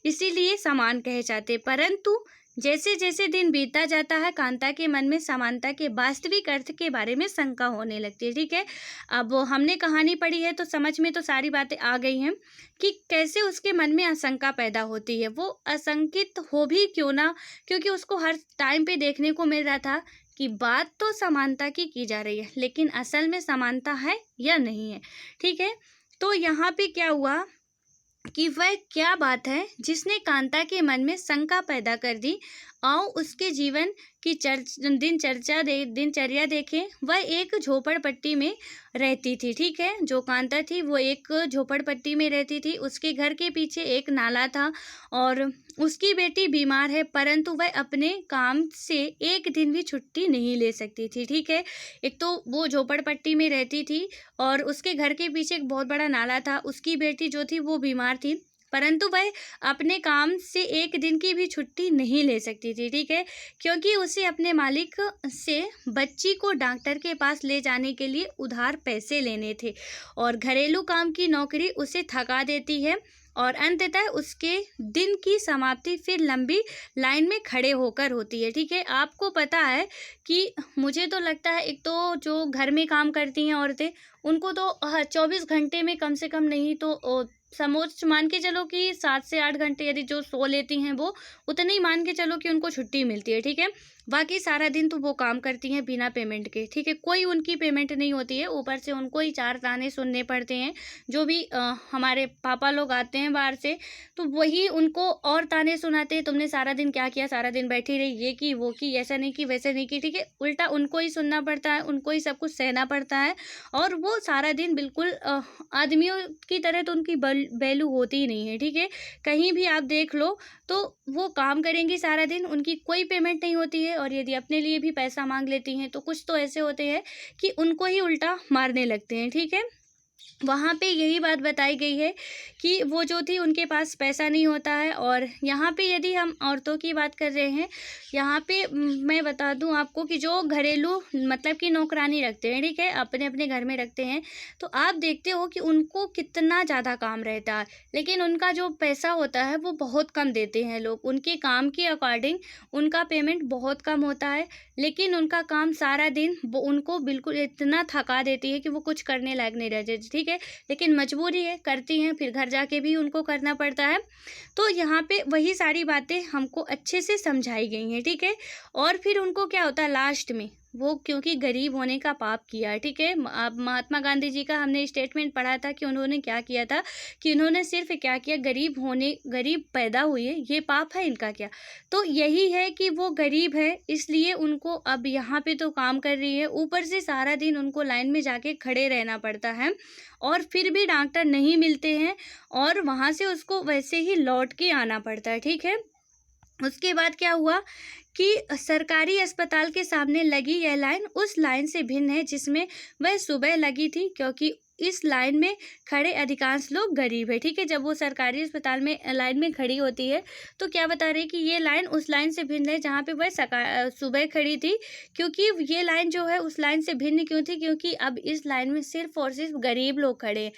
इसीलिए समान कहे जाते। परंतु जैसे जैसे दिन बीतता जाता है, कांता के मन में समानता के वास्तविक अर्थ के बारे में शंका होने लगती है, ठीक है। अब हमने कहानी पढ़ी है तो समझ में तो सारी बातें आ गई हैं कि कैसे उसके मन में आशंका पैदा होती है। वो आशंकित हो भी क्यों ना, क्योंकि उसको हर टाइम पे देखने को मिल रहा था कि बात तो समानता की जा रही है, लेकिन असल में समानता है या नहीं है, ठीक है। तो यहाँ पे क्या हुआ कि वह क्या बात है जिसने कांता के मन में शंका पैदा कर दी। आओ उसके जीवन की दिनचर्या देखें। वह एक झोपड़पट्टी में रहती थी, ठीक है। जो कांता थी वो एक झोपड़पट्टी में रहती थी। उसके घर के पीछे एक नाला था और उसकी बेटी बीमार है, परंतु वह अपने काम से एक दिन भी छुट्टी नहीं ले सकती थी, ठीक है। एक तो वो झोपड़पट्टी में रहती थी और उसके घर के पीछे एक बहुत बड़ा नाला था। उसकी बेटी जो थी वो बीमार थी, परंतु वह अपने काम से एक दिन की भी छुट्टी नहीं ले सकती थी, ठीक है, क्योंकि उसे अपने मालिक से बच्ची को डॉक्टर के पास ले जाने के लिए उधार पैसे लेने थे, और घरेलू काम की नौकरी उसे थका देती है, और अंततः उसके दिन की समाप्ति फिर लंबी लाइन में खड़े होकर होती है, ठीक है। आपको पता है कि मुझे तो लगता है, एक तो जो घर में काम करती हैं औरतें, उनको तो 24 घंटे में कम से कम नहीं तो समोच्च मान के चलो कि 7 से 8 घंटे यदि जो सो लेती हैं वो, उतने ही मान के चलो कि उनको छुट्टी मिलती है, ठीक है। बाकी सारा दिन तो वो काम करती हैं बिना पेमेंट के, ठीक है। कोई उनकी पेमेंट नहीं होती है, ऊपर से उनको ही 4 ताने सुनने पड़ते हैं। जो भी हमारे पापा लोग आते हैं बाहर से, तो वही उनको और ताने सुनाते हैं, तुमने सारा दिन क्या किया, सारा दिन बैठी रही, ये की वो की, ऐसा नहीं की वैसा नहीं की, ठीक है। उल्टा उनको ही सुनना पड़ता है, उनको ही सब कुछ सहना पड़ता है, और वो सारा दिन बिल्कुल आदमियों की तरह तो उनकी वैल्यू होती ही नहीं है, ठीक है। कहीं भी आप देख लो तो वो काम करेंगी सारा दिन, उनकी कोई पेमेंट नहीं होती है, और यदि अपने लिए भी पैसा मांग लेती हैं तो कुछ तो ऐसे होते हैं कि उनको ही उल्टा मारने लगते हैं, ठीक है। वहाँ पे यही बात बताई गई है कि वो जो थी उनके पास पैसा नहीं होता है। और यहाँ पे यदि हम औरतों की बात कर रहे हैं, यहाँ पे मैं बता दूँ आपको कि जो घरेलू मतलब कि नौकरानी रखते हैं, ठीक है, अपने अपने घर में रखते हैं, तो आप देखते हो कि उनको कितना ज़्यादा काम रहता है, लेकिन उनका जो पैसा होता है वो बहुत कम देते हैं लोग। उनके काम के अकॉर्डिंग उनका पेमेंट बहुत कम होता है, लेकिन उनका काम सारा दिन वो उनको बिल्कुल इतना थका देती है कि वो कुछ करने लायक नहीं रहते, ठीक है। लेकिन मजबूरी है, करती हैं, फिर घर जाके भी उनको करना पड़ता है। तो यहाँ पे वही सारी बातें हमको अच्छे से समझाई गई हैं, ठीक है। और फिर उनको क्या होता है लास्ट में, वो क्योंकि गरीब होने का पाप किया, ठीक है। अब महात्मा गांधी जी का हमने स्टेटमेंट पढ़ा था कि उन्होंने क्या किया था, कि उन्होंने सिर्फ क्या किया, गरीब पैदा हुए, ये पाप है इनका क्या। तो यही है कि वो गरीब है, इसलिए उनको अब यहाँ पे तो काम कर रही है, ऊपर से सारा दिन उनको लाइन में जाके खड़े रहना पड़ता है, और फिर भी डॉक्टर नहीं मिलते हैं, और वहाँ से उसको वैसे ही लौट के आना पड़ता है, ठीक है। उसके बाद क्या हुआ कि सरकारी अस्पताल के सामने लगी यह लाइन उस लाइन से भिन्न है जिसमें वह सुबह लगी थी, क्योंकि इस लाइन में खड़े अधिकांश लोग गरीब है। ठीक है, जब वो सरकारी अस्पताल में लाइन में खड़ी होती है तो क्या बता रही है कि ये लाइन उस लाइन से भिन्न है जहाँ पे वह सुबह खड़ी थी, क्योंकि ये लाइन जो है उस लाइन से भिन्न क्यों थी, क्योंकि अब इस लाइन में सिर्फ और सिर्फ गरीब लोग खड़े हैं।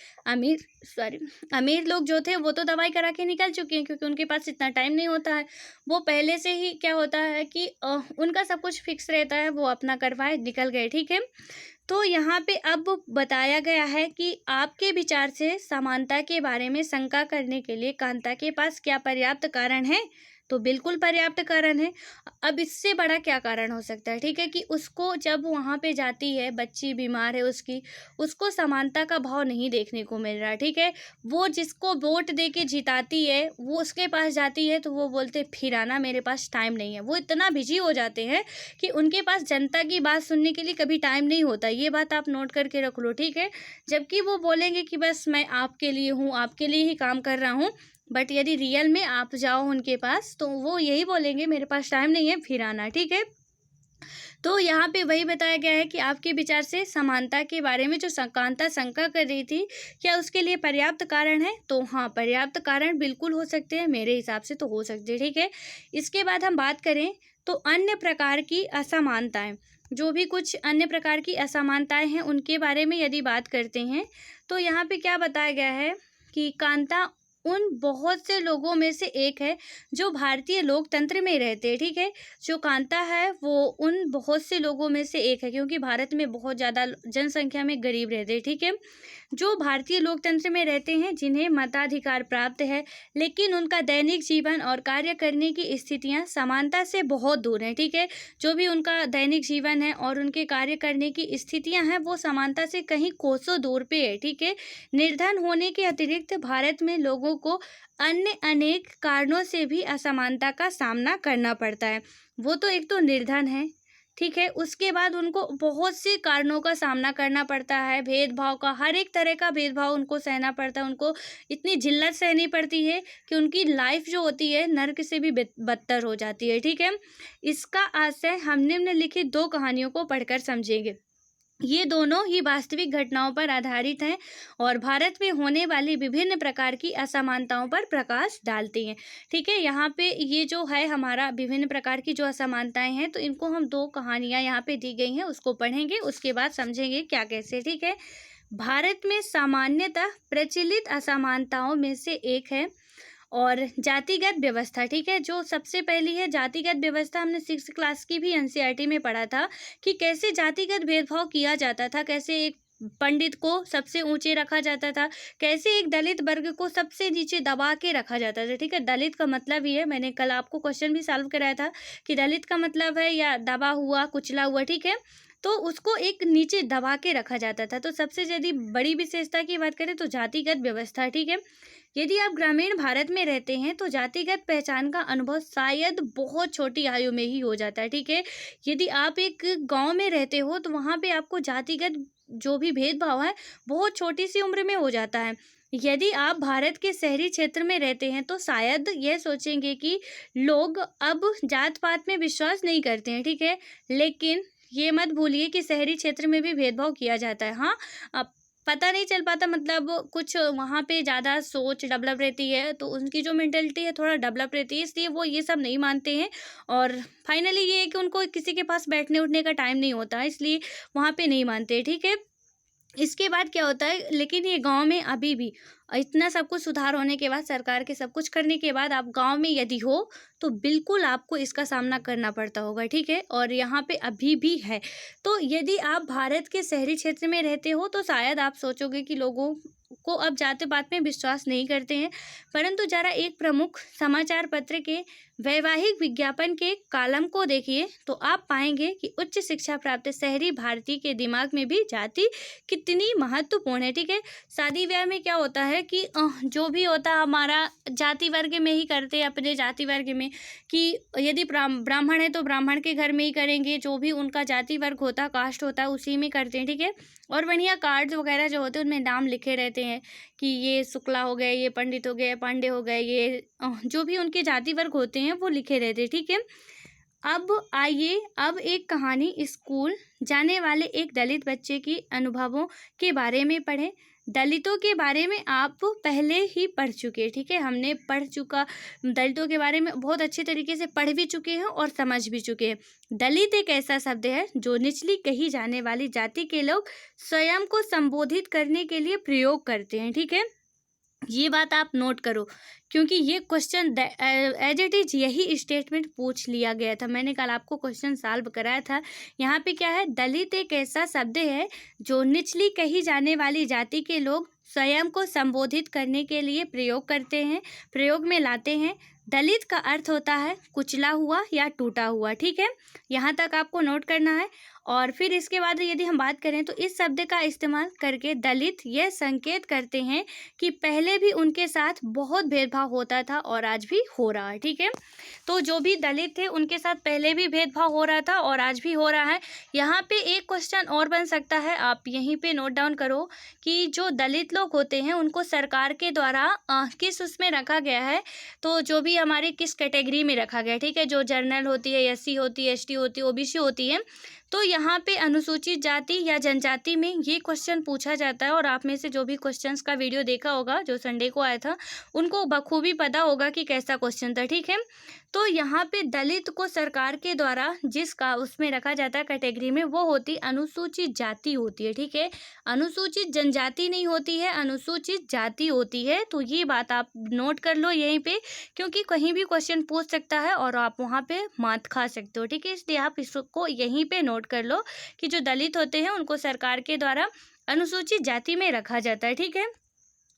अमीर लोग जो थे वो तो दवाई करा के निकल चुके हैं, क्योंकि उनके पास इतना टाइम नहीं होता है। वो पहले से ही क्या होता है कि उनका सब कुछ फिक्स रहता है, वो अपना करवाए निकल गए। ठीक है, तो यहाँ पे अब बताया गया है कि आपके विचार से समानता के बारे में शंका करने के लिए कांता के पास क्या पर्याप्त कारण है? तो बिल्कुल पर्याप्त कारण है। अब इससे बड़ा क्या कारण हो सकता है? ठीक है, कि उसको जब वहाँ पे जाती है, बच्ची बीमार है उसको समानता का भाव नहीं देखने को मिल रहा। ठीक है, वो जिसको वोट दे के जिताती है वो उसके पास जाती है तो वो बोलते फिर आना, मेरे पास टाइम नहीं है। वो इतना बिजी हो जाते हैं कि उनके पास जनता की बात सुनने के लिए कभी टाइम नहीं होता। ये बात आप नोट करके रख लो। ठीक है, जबकि वो बोलेंगे कि बस मैं आपके लिए हूँ, आपके लिए ही काम कर रहा हूँ, बट यदि रियल में आप जाओ उनके पास तो वो यही बोलेंगे मेरे पास टाइम नहीं है, फिर आना। ठीक है, तो यहाँ पे वही बताया गया है कि आपके विचार से समानता के बारे में जो कांता शंका कर रही थी, क्या उसके लिए पर्याप्त कारण है? तो हाँ, पर्याप्त कारण बिल्कुल हो सकते हैं, मेरे हिसाब से तो हो सकते हैं। ठीक है, इसके बाद हम बात करें तो अन्य प्रकार की असमानताएं, जो भी कुछ अन्य प्रकार की असमानताएं हैं उनके बारे में यदि बात करते हैं तो यहाँ पे क्या बताया गया है कि कांता उन बहुत से लोगों में से एक है जो भारतीय लोकतंत्र में रहते हैं। ठीक है, जो कांता है वो उन बहुत से लोगों में से एक है, क्योंकि भारत में बहुत ज़्यादा जनसंख्या में गरीब रहते हैं। ठीक है, जो भारतीय लोकतंत्र में रहते हैं, जिन्हें मताधिकार प्राप्त है, लेकिन उनका दैनिक जीवन और कार्य करने की स्थितियां समानता से बहुत दूर हैं। ठीक है, जो भी उनका दैनिक जीवन है और उनके कार्य करने की स्थितियां हैं वो समानता से कहीं कोसों दूर पे है। ठीक है, निर्धन होने के अतिरिक्त भारत में लोगों को अन्य अनेक कारणों से भी असमानता का सामना करना पड़ता है। वो तो एक तो निर्धन है, ठीक है, उसके बाद उनको बहुत से कारणों का सामना करना पड़ता है, भेदभाव का, हर एक तरह का भेदभाव उनको सहना पड़ता है। उनको इतनी जिल्लत सहनी पड़ती है कि उनकी लाइफ जो होती है नर्क से भी बदतर हो जाती है। ठीक है, इसका आशय हम निम्नलिखित दो कहानियों को पढ़कर समझेंगे। ये दोनों ही वास्तविक घटनाओं पर आधारित हैं और भारत में होने वाली विभिन्न प्रकार की असमानताओं पर प्रकाश डालती हैं। ठीक है, यहाँ पे ये जो है हमारा विभिन्न प्रकार की जो असमानताएं हैं, तो इनको हम दो कहानियाँ यहाँ पे दी गई हैं उसको पढ़ेंगे, उसके बाद समझेंगे क्या कैसे। ठीक है, भारत में सामान्यतः प्रचलित असमानताओं में से एक है और जातिगत व्यवस्था। ठीक है, जो सबसे पहली है जातिगत व्यवस्था, हमने 6th क्लास की भी एनसीईआरटी में पढ़ा था कि कैसे जातिगत भेदभाव किया जाता था, कैसे एक पंडित को सबसे ऊंचे रखा जाता था, कैसे एक दलित वर्ग को सबसे नीचे दबा के रखा जाता था। ठीक है, दलित का मतलब ही है, मैंने कल आपको क्वेश्चन भी सॉल्व कराया था कि दलित का मतलब है या दबा हुआ, कुचला हुआ। ठीक है, तो उसको एक नीचे दबा के रखा जाता था। तो सबसे यदि बड़ी विशेषता की बात करें तो जातिगत व्यवस्था। ठीक है, यदि आप ग्रामीण भारत में रहते हैं तो जातिगत पहचान का अनुभव शायद बहुत छोटी आयु में ही हो जाता है। ठीक है, यदि आप एक गांव में रहते हो तो वहाँ पे आपको जातिगत जो भी भेदभाव है बहुत छोटी सी उम्र में हो जाता है। यदि आप भारत के शहरी क्षेत्र में रहते हैं तो शायद यह सोचेंगे कि लोग अब जात पात में विश्वास नहीं करते हैं। ठीक है, लेकिन ये मत भूलिए कि शहरी क्षेत्र में भी भेदभाव किया जाता है। हाँ, अब पता नहीं चल पाता, मतलब कुछ वहाँ पे ज़्यादा सोच डेवलप रहती है तो उनकी जो मेंटेलिटी है थोड़ा डेवलप रहती है, इसलिए वो ये सब नहीं मानते हैं। और फाइनली ये है कि उनको किसी के पास बैठने उठने का टाइम नहीं होता है, इसलिए वहाँ पे नहीं मानते। ठीक है, इसके बाद क्या होता है, लेकिन ये गांव में अभी भी इतना सब कुछ सुधार होने के बाद, सरकार के सब कुछ करने के बाद, आप गांव में यदि हो तो बिल्कुल आपको इसका सामना करना पड़ता होगा। ठीक है, और यहाँ पे अभी भी है। तो यदि आप भारत के शहरी क्षेत्र में रहते हो तो शायद आप सोचोगे कि लोगों को अब जाति पात में विश्वास नहीं करते हैं, परंतु जरा एक प्रमुख समाचार पत्र के वैवाहिक विज्ञापन के कॉलम को देखिए तो आप पाएंगे कि उच्च शिक्षा प्राप्त शहरी भारतीय के दिमाग में भी जाति कितनी महत्वपूर्ण है। ठीक है, शादी ब्याह में क्या होता है कि जो भी होता है हमारा जाति वर्ग में ही करते हैं, अपने जाति वर्ग में, कि यदि ब्राह्मण है तो ब्राह्मण के घर में ही करेंगे, जो भी उनका जाति वर्ग होता है, कास्ट होता है, उसी में करते हैं। ठीक है, और बढ़िया कार्ड्स वगैरह जो होते हैं उनमें नाम लिखे रहते हैं कि ये शुक्ला हो गए, ये पंडित हो गए, पांडे हो गए, ये जो भी उनके जाति वर्ग होते हैं वो लिखे रहते हैं। ठीक है, अब आइए अब एक कहानी स्कूल जाने वाले एक दलित बच्चे की अनुभवों के बारे में पढ़ें। दलितों के बारे में आप पहले ही पढ़ चुके हैं, ठीक है। हमने पढ़ चुका, दलितों के बारे में बहुत अच्छे तरीके से पढ़ भी चुके हैं और समझ भी चुके हैं। दलित एक ऐसा शब्द है जो निचली कही जाने वाली जाति के लोग स्वयं को संबोधित करने के लिए प्रयोग करते हैं, ठीक है। ये बात आप नोट करो, क्योंकि ये क्वेश्चन एज इट इज यही स्टेटमेंट पूछ लिया गया था। मैंने कल आपको क्वेश्चन सॉल्व कराया था। यहाँ पे क्या है, दलित एक ऐसा शब्द है जो निचली कही जाने वाली जाति के लोग स्वयं को संबोधित करने के लिए प्रयोग करते हैं, प्रयोग में लाते हैं। दलित का अर्थ होता है कुचला हुआ या टूटा हुआ, ठीक है। यहाँ तक आपको नोट करना है। और फिर इसके बाद यदि हम बात करें तो इस शब्द का इस्तेमाल करके दलित यह संकेत करते हैं कि पहले भी उनके साथ बहुत भेदभाव होता था और आज भी हो रहा है, ठीक है। तो जो भी दलित थे उनके साथ पहले भी भेदभाव हो रहा था और आज भी हो रहा है। यहाँ पे एक क्वेश्चन और बन सकता है, आप यहीं पे नोट डाउन करो कि जो दलित लोग होते हैं उनको सरकार के द्वारा किस उसमें रखा गया है, तो जो भी हमारे किस कैटेगरी में रखा गया है, ठीक है। जो जनरल होती है, एससी होती है, एसटी होती है, ओबीसी होती है। तो यहाँ पे अनुसूचित जाति या जनजाति में ये क्वेश्चन पूछा जाता है। और आप में से जो भी क्वेश्चंस का वीडियो देखा होगा जो संडे को आया था, उनको बखूबी पता होगा कि कैसा क्वेश्चन था, ठीक है। तो यहाँ पे दलित को सरकार के द्वारा जिसका उसमें रखा जाता है कैटेगरी में, वो होती अनुसूचित जाति होती है, ठीक है। अनुसूचित जनजाति नहीं होती है, अनुसूचित जाति होती है। तो ये बात आप नोट कर लो यहीं पे, क्योंकि कहीं भी क्वेश्चन पूछ सकता है और आप वहाँ पे मात खा सकते हो, ठीक है। इसलिए आप इसको यहीं पे नोट कर लो कि जो दलित होते हैं उनको सरकार के द्वारा अनुसूचित जाति में रखा जाता है, ठीक है।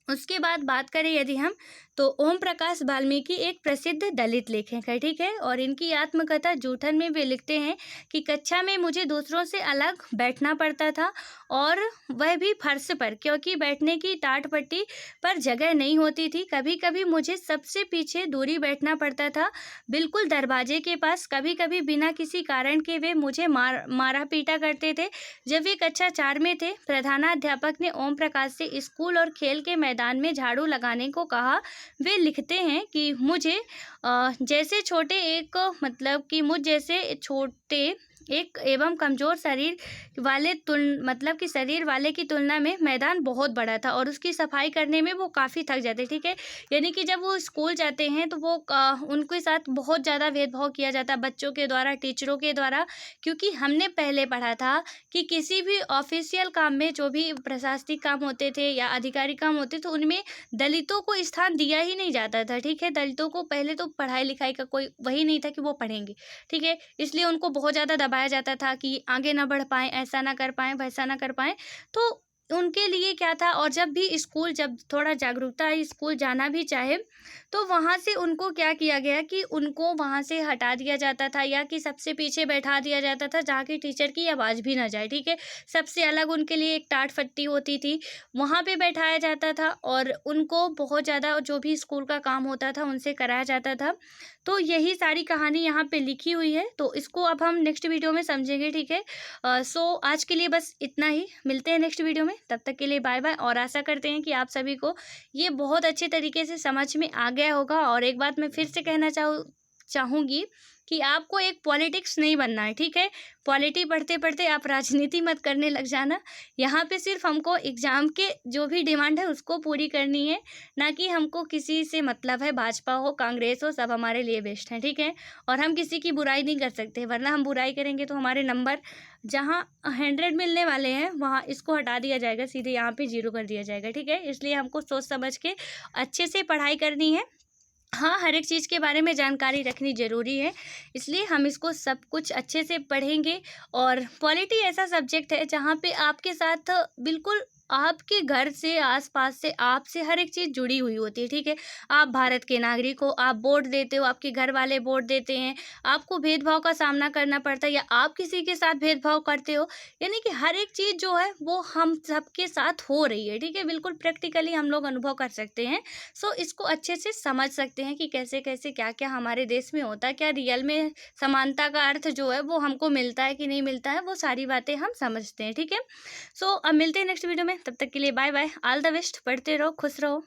उसके बाद बात करें यदि हम, तो ओम प्रकाश वाल्मीकि एक प्रसिद्ध दलित लेखक है, ठीक है। और इनकी आत्मकथा जूठन में वे लिखते हैं कि कक्षा में मुझे दूसरों से अलग बैठना पड़ता था, और वह भी फर्श पर, क्योंकि बैठने की टाट पट्टी पर जगह नहीं होती थी। कभी कभी मुझे सबसे पीछे दूरी बैठना पड़ता था, बिल्कुल दरवाजे के पास। कभी कभी बिना किसी कारण के वे मुझे मारा पीटा करते थे। जब वे कक्षा 4 में थे, प्रधानाध्यापक ने ओम प्रकाश से स्कूल और खेल के मैदान में झाड़ू लगाने को कहा। वे लिखते हैं कि मुझे जैसे छोटे एक मतलब कि मुझ जैसे छोटे एक एवं कमज़ोर शरीर वाले मतलब कि शरीर वाले की तुलना में मैदान बहुत बड़ा था और उसकी सफाई करने में वो काफ़ी थक जाते, ठीक है। यानी कि जब वो स्कूल जाते हैं तो वो उनके साथ बहुत ज़्यादा भेदभाव किया जाता है बच्चों के द्वारा, टीचरों के द्वारा। क्योंकि हमने पहले पढ़ा था कि किसी भी ऑफिशियल काम में, जो भी प्रशासनिक काम होते थे या आधिकारिक काम होते थे, उनमें दलितों को स्थान दिया ही नहीं जाता था, ठीक है। दलितों को पहले तो पढ़ाई लिखाई का कोई वही नहीं था कि वो पढ़ेंगे, ठीक है। इसलिए उनको बहुत ज़्यादा दबाया जाता था कि आगे ना बढ़ पाएँ, ऐसा ना कर पाएँ, वैसा ना कर पाएँ। तो उनके लिए क्या था, और जब भी स्कूल, जब थोड़ा जागरूकता स्कूल जाना भी चाहे, तो वहाँ से उनको क्या किया गया कि उनको वहाँ से हटा दिया जाता था, या कि सबसे पीछे बैठा दिया जाता था जहाँ की टीचर की आवाज़ भी ना जाए, ठीक है। सबसे अलग उनके लिए एक टाट फट्टी होती थी, वहाँ पे बैठाया जाता था, और उनको बहुत ज़्यादा जो भी स्कूल का काम होता था उनसे कराया जाता था। तो यही सारी कहानी यहाँ पे लिखी हुई है, तो इसको अब हम नेक्स्ट वीडियो में समझेंगे, ठीक है। सो आज के लिए बस इतना ही, मिलते हैं नेक्स्ट वीडियो में। तब तक के लिए बाय बाय, और आशा करते हैं कि आप सभी को ये बहुत अच्छे तरीके से समझ में आ गया होगा। और एक बात मैं फिर से कहना चाहूँगी कि आपको एक पॉलिटिक्स नहीं बनना है, ठीक है। पॉलिटी पढ़ते पढ़ते आप राजनीति मत करने लग जाना। यहाँ पे सिर्फ हमको एग्ज़ाम के जो भी डिमांड है उसको पूरी करनी है, ना कि हमको किसी से मतलब है, भाजपा हो, कांग्रेस हो, सब हमारे लिए बेस्ट है, ठीक है। और हम किसी की बुराई नहीं कर सकते, वरना हम बुराई करेंगे तो हमारे नंबर जहाँ 100 मिलने वाले हैं वहाँ इसको हटा दिया जाएगा, सीधे यहाँ पे 0 कर दिया जाएगा, ठीक है। इसलिए हमको सोच समझ के अच्छे से पढ़ाई करनी है। हाँ, हर एक चीज़ के बारे में जानकारी रखनी ज़रूरी है, इसलिए हम इसको सब कुछ अच्छे से पढ़ेंगे। और पॉलिटी ऐसा सब्जेक्ट है जहाँ पे आपके साथ बिल्कुल आपके घर से, आसपास से, आपसे हर एक चीज़ जुड़ी हुई होती है, ठीक है। आप भारत के नागरिक हो, आप वोट देते हो, आपके घर वाले वोट देते हैं, आपको भेदभाव का सामना करना पड़ता है या आप किसी के साथ भेदभाव करते हो, यानी कि हर एक चीज़ जो है वो हम सबके साथ हो रही है, ठीक है। बिल्कुल प्रैक्टिकली हम लोग अनुभव कर सकते हैं। सो इसको अच्छे से समझ सकते हैं कि कैसे कैसे क्या क्या हमारे देश में होता है, क्या रियल में समानता का अर्थ जो है वो हमको मिलता है कि नहीं मिलता है, वो सारी बातें हम समझते हैं, ठीक है। सो अब मिलते हैं नेक्स्ट वीडियो में, तब तक के लिए bye bye, all the best, पढ़ते रहो, खुश रहो।